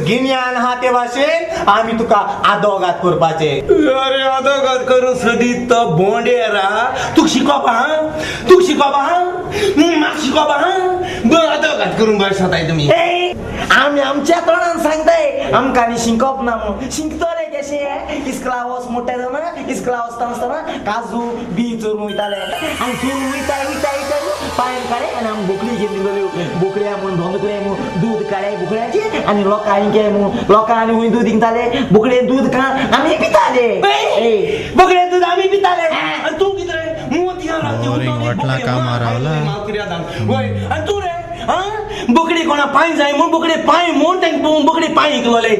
गिन्यान हा ते भाशेन आम्ही तुका आदोगात करपाचे. अरे आदोगात करून सदीत तो बोंडेरा तू शिकोवपा हा तू शिकोवपा हा म्हाका शिकोवपा हा बरं आदोगात करून भायर सताय तुमी. आम्ही आमच्या तोंडान सांगताय आमकां शिंकप ना म्हणून शिंकतले कशे इस्कला वस मोठे जावन इस्कला वसताना काजू बी चोरून वयताले आनी चोरून वयताय वयताय वयताय पायन काडे आनी आमी बोकडी घेवन गेल्यो बोकड्या म्हणून धोंदकडे म्हणून दूध काडे बोकड्याचे आनी लोकांनी केलें म्हणून लोकांनी हूंय दूध विकताले बोकडेन दूध खा आमी पिताले बोकडेन दूध आमी पिताले आनी तू कितें रे मोती वाटला का मारावला आनी तू रे बोकडे कोणा पाय जाय म्हणून बोकडे पाय म्हणून तांकां बोकडे पाय इकलोले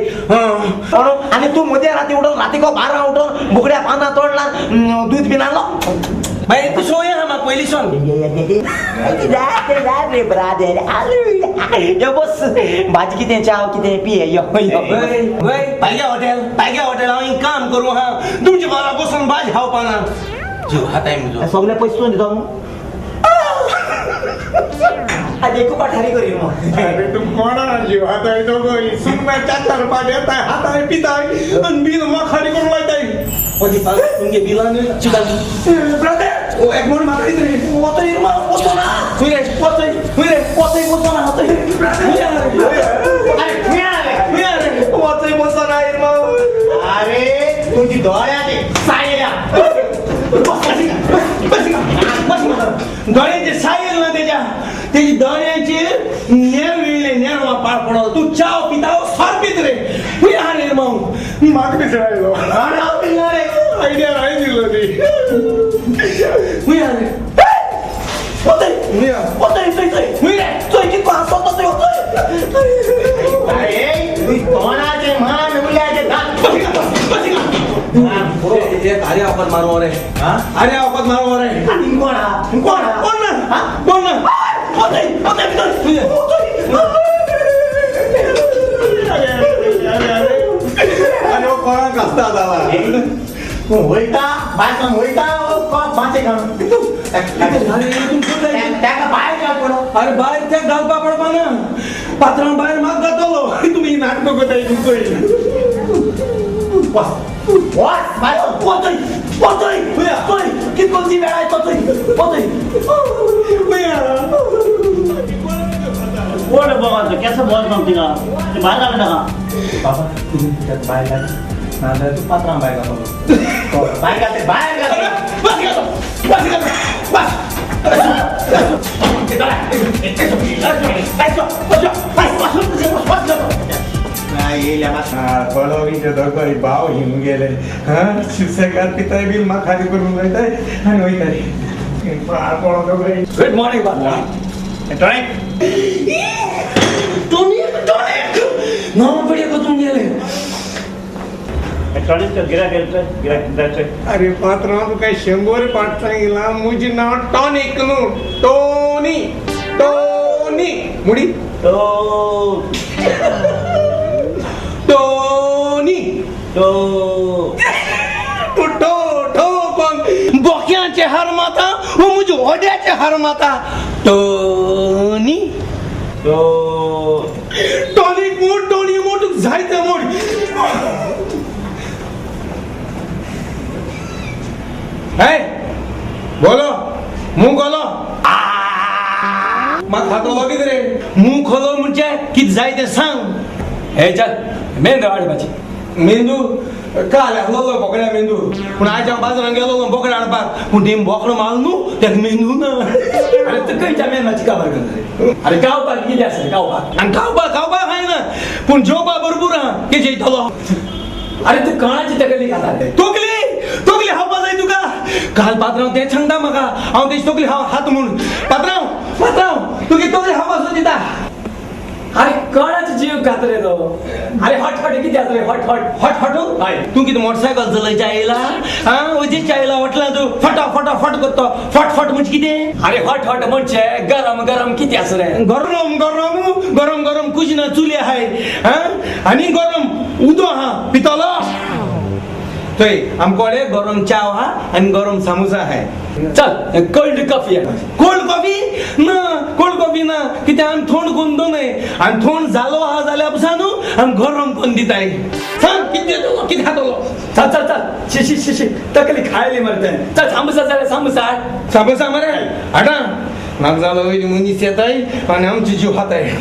आनी तू मध्य राती उठून रातीको 12 उठून बोकड्या पानां तोडला दूध बीन हाडलो मागीर तूं सोय हा म्हाका पयलींच्यान रे ब्रादर यो बस भाजी कितें चाव कितें पिये यो पायग्या हॉटेल हांव हिंग काम करूं हा तुमच्या घरा बसून भाजी खावपा ना जीव हाताय म्हजो सगळे पयस तूं दिता आज एक पाठारी करी मग अरे तू कोणा जीव हाताय तो गई सुनम्याच्या तरपाट येताय हाताय पिताय आणि बिल माखारी करून लायताय ओजी पाल तुमगे बिलान चिकाल ब्रदर ओ एक मोड माखारी रे ओतो इरमा ओतो ना हुई रे ओतो ना होतो अरे ओतो मोसा ना इरमा अरे तुझी डोळ्याचे सायल्या डोळ्याचे सायल ना त्याची डोळ्याचे नेरवा पार पडलो तू चाव पिताव फार पित रे हुई हा निर्मा माग पिसरायलो आयडिया नाही दिलो ती हुई हा रे हुई रे तू किती पास होतो ते अरे तू कोणाचे मान उल्याचे दात अरे आपण मारू रे अरे आपण मारू रे कोण कोणा कसता झाला वयता बायकान वयता बाचे घालून त्याका बाहेर घाल पडो अरे बाहेर त्या घालपा पडपा ना पात्रां बाहेर माग जातलो तुम्ही नाटक करताय कितकोची वेळ आहे कोण बघा कसं बोल सांगते का ते बाहेर आलं ना बाबा तुम्ही त्यात बाहेर घाल नांदर तू पात्रां बाहेर घाल बाहेर घालते बाहेर भाव हिम गेले शिवसेकार पिताय बिल मा खाली करून वयताय आणि वयताय गुड मॉर्निंग बाबा अरे पात्र काय 100 पाठ सांगितला मुझे नाव टॉनिक नु टोनी टोनी मुडी टोनी बोक्याचे हार माता व मुझे ओड्याचे हार माता टोनी टॉनिक मोड टोनी मोड जायचं मोड है बोलो मुंह खोलो मग खातो बघित रे मुंह खोलो म्हणजे किती जाय ते सांग हे चल मेंदू हाडपाची मेंदू काल हल्लो बोकड्या मेंदू पूण आज हांव बाजारान गेलो बोकड्या हाडपाक पूण ती बोकडो माल न्हू तेका मेंदू ना अरे तू खंयच्या मेंदाची काबार करता अरे गावपाक कितें आसा गावपाक आनी गावपाक खायना पूण जेवपाक भरपूर आहा के जेयतलो अरे तू कोणाची तकली खाता तकली खावपा जाय तुका काल पात्रांव तें सांगता म्हाका हांव तेची तकली हात म्हूण पात्रांव तुगे तकली खावपाक दिता अरे कोणाचा जीव खात रे तो अरे हॉट किती आत रे हॉट हय तू कितें मोटरसायकल चलयच्या आयला वजेच्या आयला वटला तू फटाफट करतो फट म्हणजे कितें अरे हॉट म्हणजे गरम किती आस रे गरम कुजना चुली आहाय आनी गरम उदो आहा पितलो थंय आमकोडे गरम चाव हा आणि गरम समोसा आहे चल कोल्ड कॉफी आहे कोल्ड कॉफी ना कित्याक आमी थंड करून दोनय आनी थंड जालो आहा जाल्यार न्हू आमी गरम करून दिताय सांग कितें दितलो कितें खातलो चल चल चल शिशी तकली खायली मरते चल सामोसा जाल्यार सामोसा हाड समोसा मरे हाडा म्हाका जालो वयली मनीस येताय आनी आमची जीव खाताय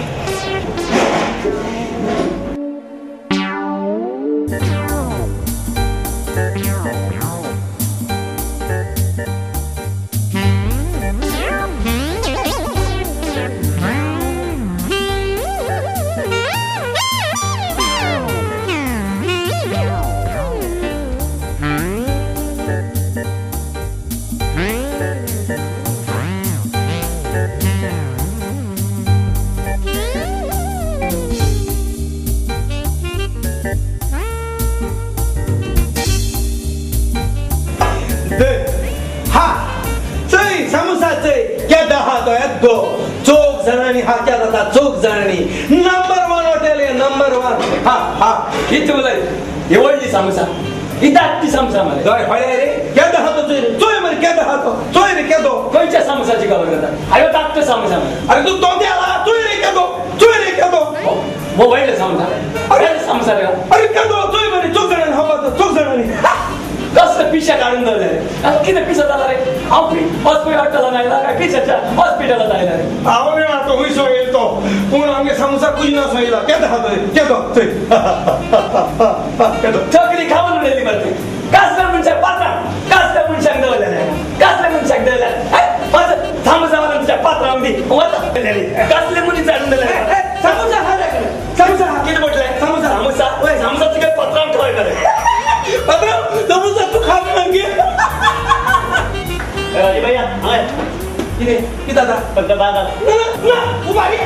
चौक जाणांनी हा क्या जाता चौक जाणांनी नंबर 1 हॉटेल आहे नंबर 1 हा किती बोलाय हे व्हडली सामोसा ही धाकटी सामोसा मरे जाय हळे रे केदा हातो चोय मरे केदा हातो चोय रे केदो खंयच्या सामोसाची खबर करता अरे धाकटो सामोसा मरे अरे तू तो द्याला चोय रे केदो वो व्हडले सामोसा अरे सामोसा रे अरे केदो चोय मरे चौक जाणांनी हा चौक जाणांनी कसलं पिशा काढून दवरले रे किती पिशा झाला रे हॉस्पिटला नाही काय पिशाच्या हॉस्पिटलला जायला रे आवडे ना तो हुई सोयेल तो पूण आमगे समोसा कुजिना सोयला केदा हातो केदो चोय केदो चकली खाऊन उडली मरते कसल्या मनशाक पात्रा कसल्या मनशाक दवरले कसल्या मनशाक दवरले माझं सामोसा मला तुझ्या पात्रा मध्ये कसले मुली जाणून दिले समोसा खा रे समोसा किती म्हटलंय समोसा समोसा समोसाची काय पत्रा ठेवाय करे पत्र समोसा तू खा नंगे ए भैया हाय किती किती दादा फक्त दादा ना उभारी ए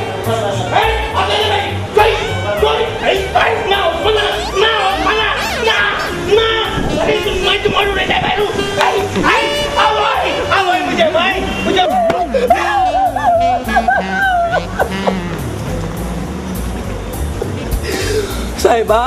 आपल्याला नाही चोय ना अरे तू माहिती मारू रे बाहेर आवय मुझे साहेबा